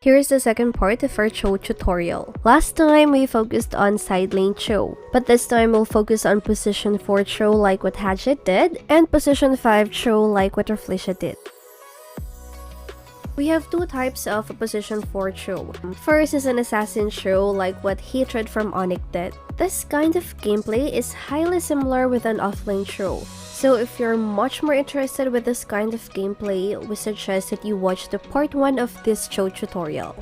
Here's the second part of our Chou tutorial. Last time we focused on side lane Chou, but this time we'll focus on position 4 Chou like what Hadji did, and position 5 Chou like what Felicia did. We have two types of position 4 Chou. First is an assassin Chou like what Hatred from Onyx did. This kind of gameplay is highly similar with an offlane Chou. So if you're much more interested with this kind of gameplay, we suggest that you watch the part 1 of this Chou tutorial.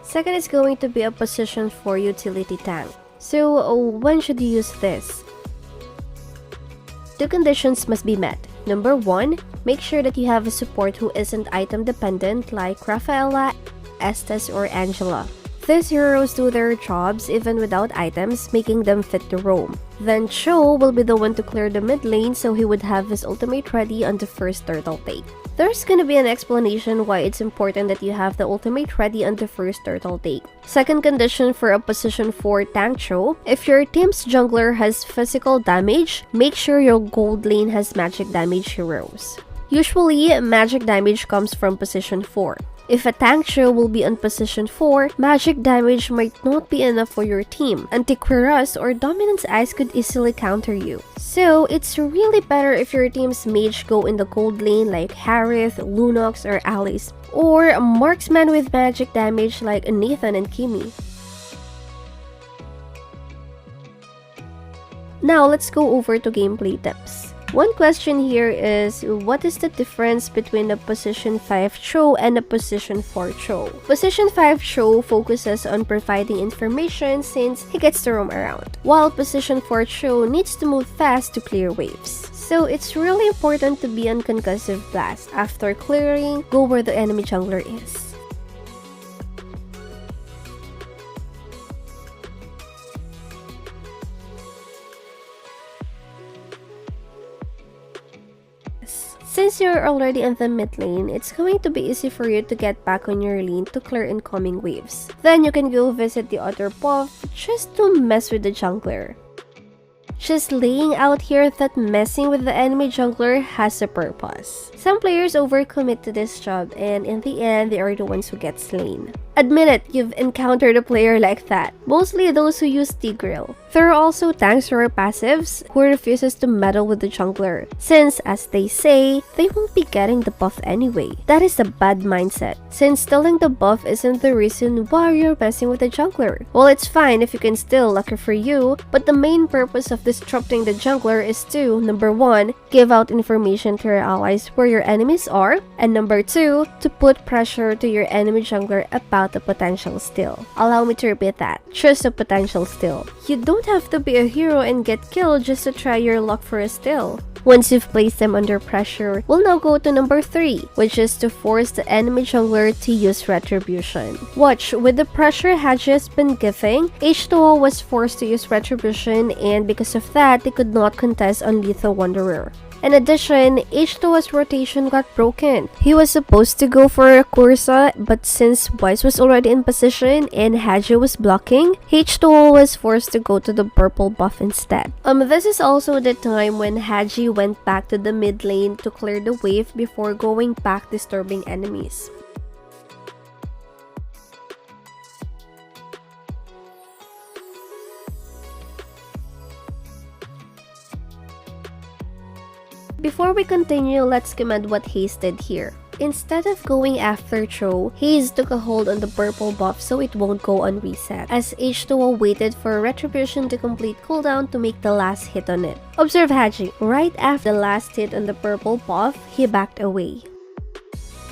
Second is going to be a position 4 utility tank. So when should you use this? Two conditions must be met. Number 1, make sure that you have a support who isn't item dependent like Rafaela, Estes, or Angela. These heroes do their jobs even without items, making them fit to roam. Then Chou will be the one to clear the mid lane, so he would have his ultimate ready on the first turtle take. There's gonna be an explanation why it's important that you have the ultimate ready on the first turtle take. Second condition for a position 4 tank Chou: if your team's jungler has physical damage, make sure your gold lane has magic damage heroes. Usually, magic damage comes from position 4. If a tank Chou will be on position 4, magic damage might not be enough for your team. Antiquirus or Dominance Ice could easily counter you. So, it's really better if your team's mage go in the gold lane like Harith, Lunox, or Alice, or a marksman with magic damage like Nathan and Kimi. Now, let's go over to gameplay tips. One question here is, what is the difference between a position 5 Chou and a position 4 Chou? Position 5 Chou focuses on providing information since he gets to roam around, while position 4 Chou needs to move fast to clear waves. So it's really important to be on concussive blast. After clearing, go where the enemy jungler is. Since you're already in the mid lane, it's going to be easy for you to get back on your lane to clear incoming waves. Then you can go visit the other buff just to mess with the jungler. Just laying out here that messing with the enemy jungler has a purpose. Some players overcommit to this job, and in the end, they are the ones who get slain. Admit it, you've encountered a player like that, mostly those who use Tigreal. There are also tanks or passives who refuses to meddle with the jungler, since, as they say, they won't be getting the buff anyway. That is a bad mindset, since stealing the buff isn't the reason why you're messing with the jungler. Well, it's fine if you can steal, lucky for you, but the main purpose of disrupting the jungler is to, number 1, give out information to your allies where your enemies are, and number 2, to put pressure to your enemy jungler about the potential steal. Allow me to repeat that. Just a potential steal. You don't have to be a hero and get killed just to try your luck for a steal. Once you've placed them under pressure, we'll now go to number 3, which is to force the enemy jungler to use retribution. Watch, with the pressure Hadji has been giving, H2O was forced to use retribution, and because of that, they could not contest on Lethal Wanderer. In addition, H2O's rotation got broken. He was supposed to go for a Kursa, but since Wise was already in position and Hadji was blocking, H2O was forced to go to the purple buff instead. This is also the time when Hadji went back to the mid lane to clear the wave before going back disturbing enemies. Before we continue, let's comment what Haze did here. Instead of going after Chou, Haze took a hold on the purple buff so it won't go on reset, as H2O waited for retribution to complete cooldown to make the last hit on it. Observe Hadji, right after the last hit on the purple buff, he backed away.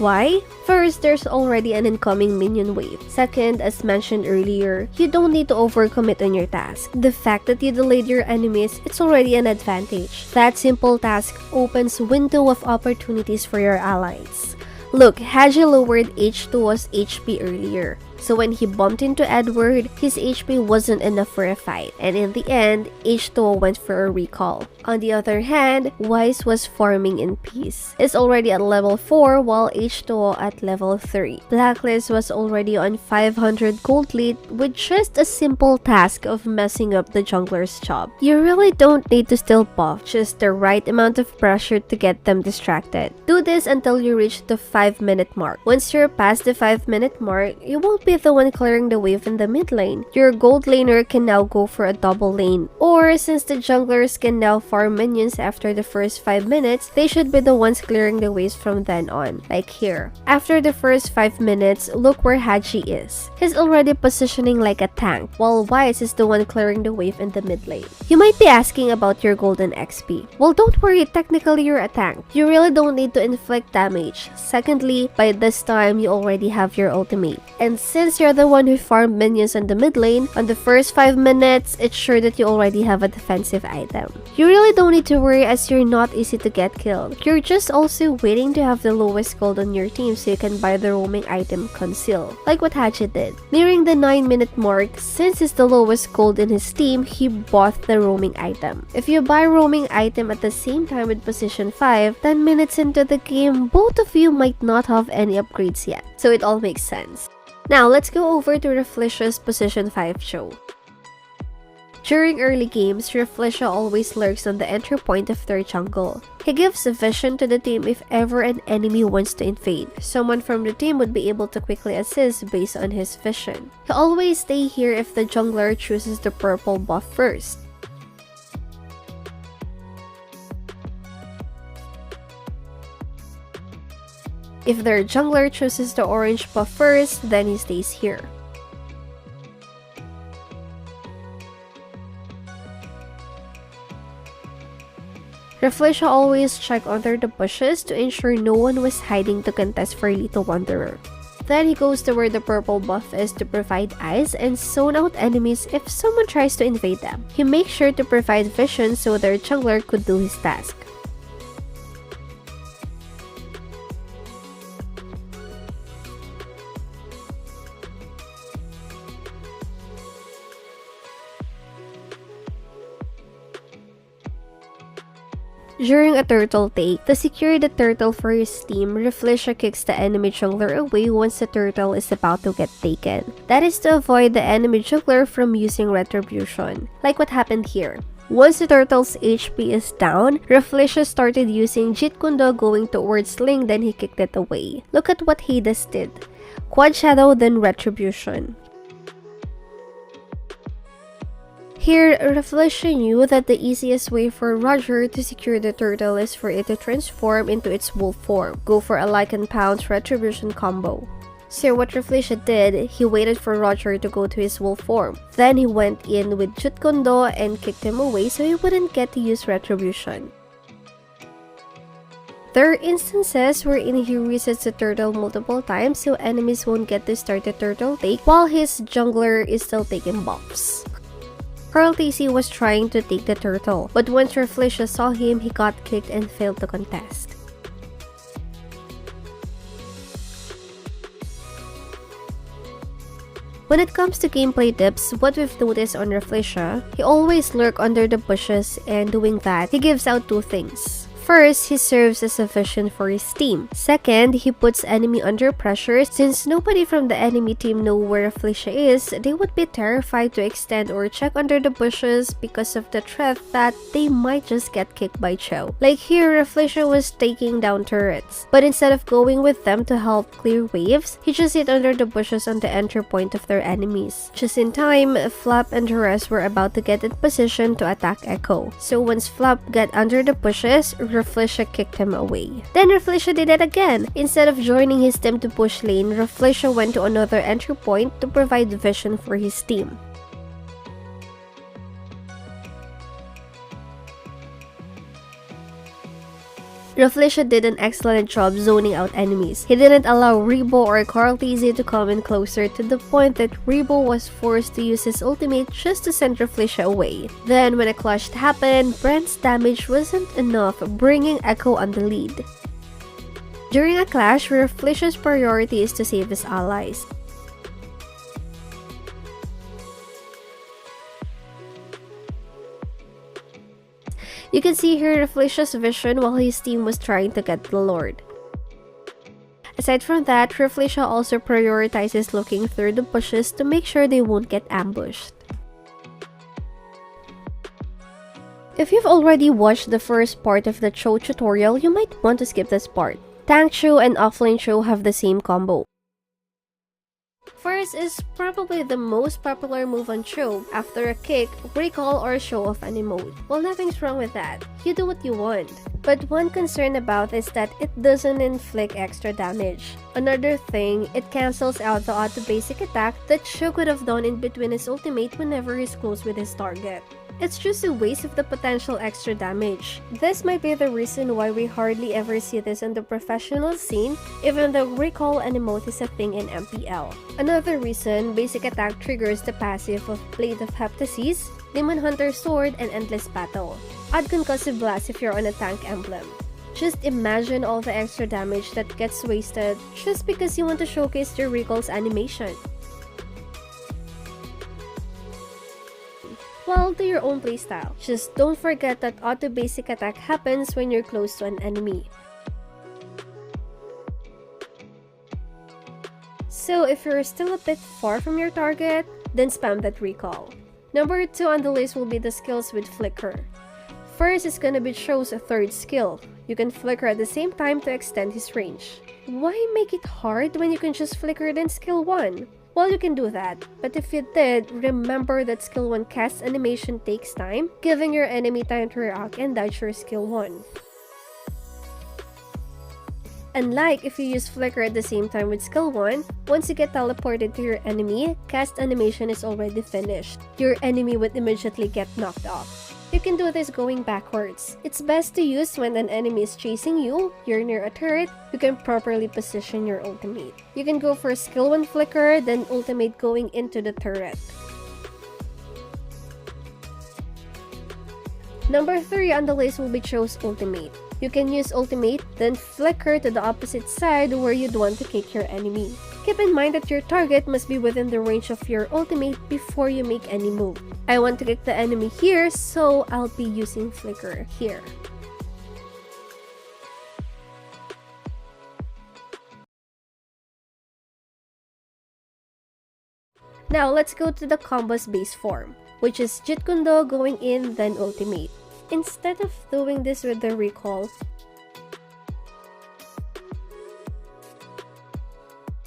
Why? First, there's already an incoming minion wave. Second, as mentioned earlier, you don't need to overcommit on your task. The fact that you delayed your enemies, it's already an advantage. That simple task opens window of opportunities for your allies. Look, Hadji lowered H2O's HP earlier. So when he bumped into Edward, his HP wasn't enough for a fight, and in the end, H2O went for a recall. On the other hand, Wise was farming in peace. He's already at level 4 while H2O at level 3. Blacklist was already on 500 gold lead with just a simple task of messing up the jungler's job. You really don't need to steal buff, just the right amount of pressure to get them distracted. Do this until you reach the 5-minute mark. Once you're past the 5-minute mark, you won't be the one clearing the wave in the mid lane. Your gold laner can now go for a double lane. Or since the junglers can now farm minions after the first 5 minutes, they should be the ones clearing the waves from then on, like here. After the first 5 minutes, look where Hadji is. He's already positioning like a tank, while Wise is the one clearing the wave in the mid lane. You might be asking about your golden XP. Well, don't worry, technically you're a tank. You really don't need to inflict damage. Secondly, by this time, you already have your ultimate. And since you're the one who farmed minions on the mid lane, on the first 5 minutes, it's sure that you already have a defensive item. You really don't need to worry as you're not easy to get killed. You're just also waiting to have the lowest gold on your team so you can buy the roaming item Conceal, like what Hadji did. Nearing the 9-minute mark, since it's the lowest gold in his team, he bought the roaming item. If you buy roaming item at the same time with position 5, 10 minutes into the game, both of you might not have any upgrades yet, so it all makes sense. Now let's go over to Rafflicia's position 5 Chou. During early games, Rafflicia always lurks on the entry point of their jungle. He gives a vision to the team if ever an enemy wants to invade. Someone from the team would be able to quickly assist based on his vision. He always stays here if the jungler chooses the purple buff first. If their jungler chooses the orange buff first, then he stays here. Rafflicia always checked under the bushes to ensure no one was hiding to contest for Little Wanderer. Then he goes to where the purple buff is to provide eyes and zone out enemies if someone tries to invade them. He makes sure to provide vision so their jungler could do his task. During a turtle take, to secure the turtle for his team, Rafflicia kicks the enemy jungler away once the turtle is about to get taken. That is to avoid the enemy jungler from using retribution, like what happened here. Once the turtle's HP is down, Rafflicia started using Jeet Kune Do going towards Ling, then he kicked it away. Look at what Hades did. Quad Shadow, then Retribution. Here, Rafflicia knew that the easiest way for Roger to secure the turtle is for it to transform into its wolf form. Go for a Lycan Pounce Retribution combo. So what Rafflicia did, he waited for Roger to go to his wolf form. Then he went in with Jeet Kune Do and kicked him away so he wouldn't get to use Retribution. There are instances wherein he resets the turtle multiple times so enemies won't get to start the turtle take while his jungler is still taking buffs. Carl TC was trying to take the turtle, but once Rafflicia saw him, he got kicked and failed to contest. When it comes to gameplay tips, what we've noticed on Rafflicia, he always lurks under the bushes, and doing that, he gives out two things. First, he serves as a vision for his team. Second, he puts enemy under pressure. Since nobody from the enemy team know where Rafflicia is, they would be terrified to extend or check under the bushes because of the threat that they might just get kicked by Chou. Like here, Rafflicia was taking down turrets, but instead of going with them to help clear waves, he just hid under the bushes on the entry point of their enemies. Just in time, Flap and the rest were about to get in position to attack Echo. So once Flap got under the bushes, Rafflicia kicked him away. Then Rafflicia did it again. Instead of joining his team to push lane, Rafflicia went to another entry point to provide vision for his team. Rafflicia did an excellent job zoning out enemies. He didn't allow Rebo or Carl TZ to come in closer to the point that Rebo was forced to use his ultimate just to send Rafflicia away. Then when a clash happened, Brent's damage wasn't enough, bringing Echo on the lead. During a clash, Rafflicia's priority is to save his allies. You can see here Rafflesia's vision while his team was trying to get the Lord. Aside from that, Rafflesia also prioritizes looking through the bushes to make sure they won't get ambushed. If you've already watched the first part of the Chou tutorial, you might want to skip this part. Tank Chou and offlane Chou have the same combo. First is probably the most popular move on Chou. After a kick, recall, or show off any mode. Well, nothing's wrong with that. You do what you want. But one concern about is that it doesn't inflict extra damage. Another thing, it cancels out the auto basic attack that Chou could have done in between his ultimate whenever he's close with his target. It's just a waste of the potential extra damage. This might be the reason why we hardly ever see this on the professional scene, even though recall and emote is a thing in MPL. Another reason, basic attack triggers the passive of Blade of Heptasis, Demon Hunter Sword, and Endless Battle. Add Concussive Blast if you're on a tank emblem. Just imagine all the extra damage that gets wasted just because you want to showcase your recall's animation. Well, do your own playstyle. Just don't forget that auto basic attack happens when you're close to an enemy. So if you're still a bit far from your target, then spam that recall. Number 2 on the list will be the skills with Flicker. First is gonna be Chou's third skill. You can flicker at the same time to extend his range. Why make it hard when you can just flicker then skill 1? Well, you can do that, but if you did, remember that skill 1 cast animation takes time, giving your enemy time to react and dodge your skill 1. Unlike if you use flicker at the same time with skill 1, once you get teleported to your enemy, cast animation is already finished. Your enemy would immediately get knocked off. You can do this going backwards. It's best to use when an enemy is chasing you, you're near a turret, you can properly position your ultimate. You can go for skill 1 flicker, then ultimate going into the turret. Number 3 on the list will be Chou's ultimate. You can use ultimate, then flicker to the opposite side where you'd want to kick your enemy. Keep in mind that your target must be within the range of your ultimate before you make any move. I want to kick the enemy here, so I'll be using flicker here. Now let's go to the combo's base form, which is Jeet Kune Do going in, then ultimate. Instead of doing this with the recall,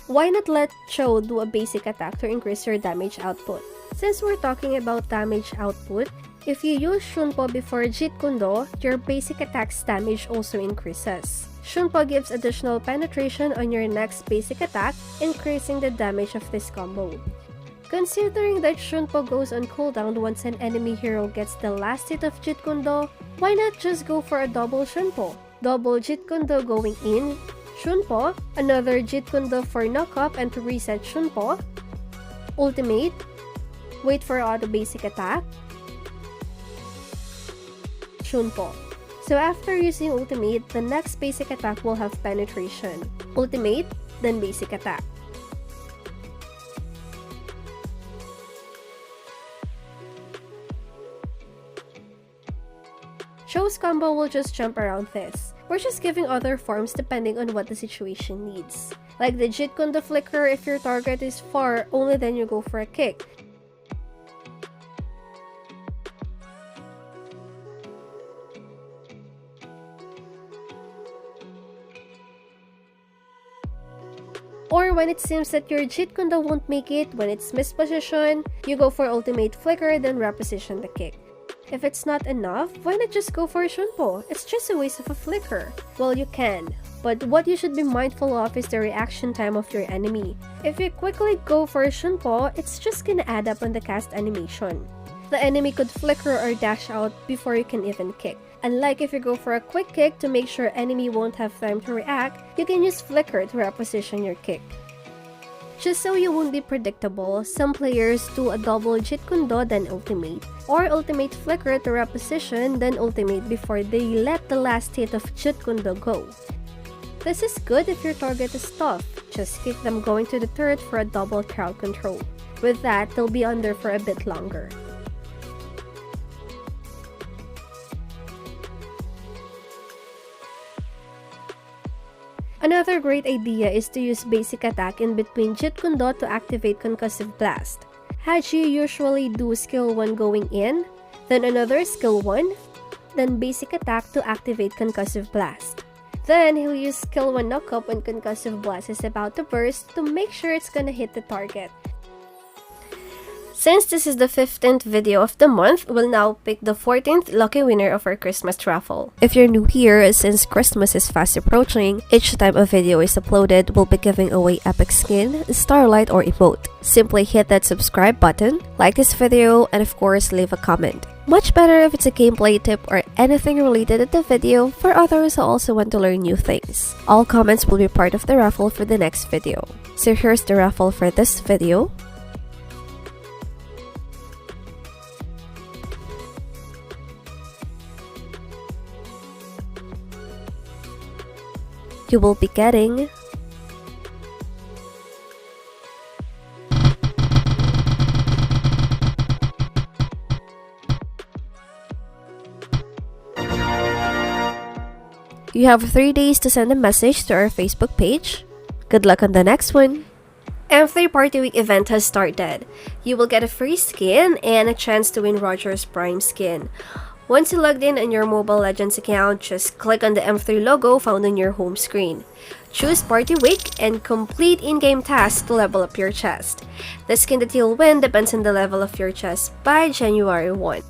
why not let Chou do a basic attack to increase your damage output? Since we're talking about damage output, if you use Shunpo before Jeet Kune Do, your basic attack's damage also increases. Shunpo gives additional penetration on your next basic attack, increasing the damage of this combo. Considering that Shunpo goes on cooldown once an enemy hero gets the last hit of Jeet Kune Do, why not just go for a double Shunpo? Double Jeet Kune Do going in, Shunpo, another Jeet Kune Do for knock-up and to reset Shunpo, ultimate, wait for auto basic attack, Shunpo. So after using ultimate, the next basic attack will have penetration. Ultimate, then basic attack. Chou's combo will just jump around this. We're just giving other forms depending on what the situation needs. Like the Jeet Kune Do flicker, if your target is far, only then you go for a kick. Or when it seems that your Jeet Kune Do won't make it, when it's mispositioned, you go for ultimate flicker, then reposition the kick. If it's not enough, why not just go for a Shunpo? It's just a waste of a flicker. Well, you can, but what you should be mindful of is the reaction time of your enemy. If you quickly go for a Shunpo, it's just gonna add up on the cast animation. The enemy could flicker or dash out before you can even kick. Unlike if you go for a quick kick to make sure enemy won't have time to react, you can use flicker to reposition your kick. Just so you won't be predictable, some players do a double Jeet Kune Do then ultimate, or ultimate flicker to reposition then ultimate before they let the last hit of Jeet Kune Do go. This is good if your target is tough, just keep them going to the turret for a double crowd control. With that, they'll be under for a bit longer. Another great idea is to use basic attack in between Jit Kundo to activate Concussive Blast. Hadji usually do skill 1 going in, then another skill 1, then basic attack to activate Concussive Blast. Then he'll use skill 1 knockup when Concussive Blast is about to burst to make sure it's gonna hit the target. Since this is the 15th video of the month, we'll now pick the 14th lucky winner of our Christmas raffle. If you're new here, since Christmas is fast approaching, each time a video is uploaded, we'll be giving away epic skin, starlight, or emote. Simply hit that subscribe button, like this video, and of course leave a comment. Much better if it's a gameplay tip or anything related to the video for others who also want to learn new things. All comments will be part of the raffle for the next video. So here's the raffle for this video. You will be getting You have 3 days to send a message to our Facebook page. Good luck on the next one! M3 Party Week event has started. You will get a free skin and a chance to win Roger's Prime skin. Once you logged in on your Mobile Legends account, just click on the M3 logo found on your home screen. Choose Party Week and complete in-game tasks to level up your chest. The skin that you'll win depends on the level of your chest by January 1.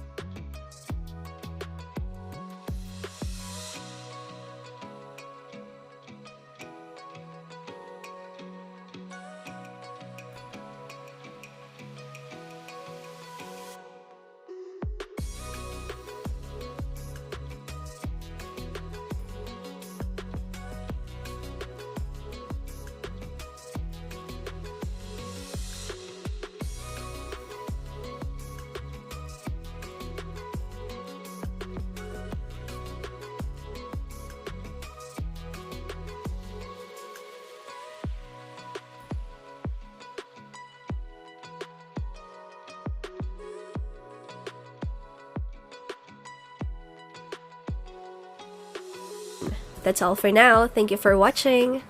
That's all for now. Thank you for watching.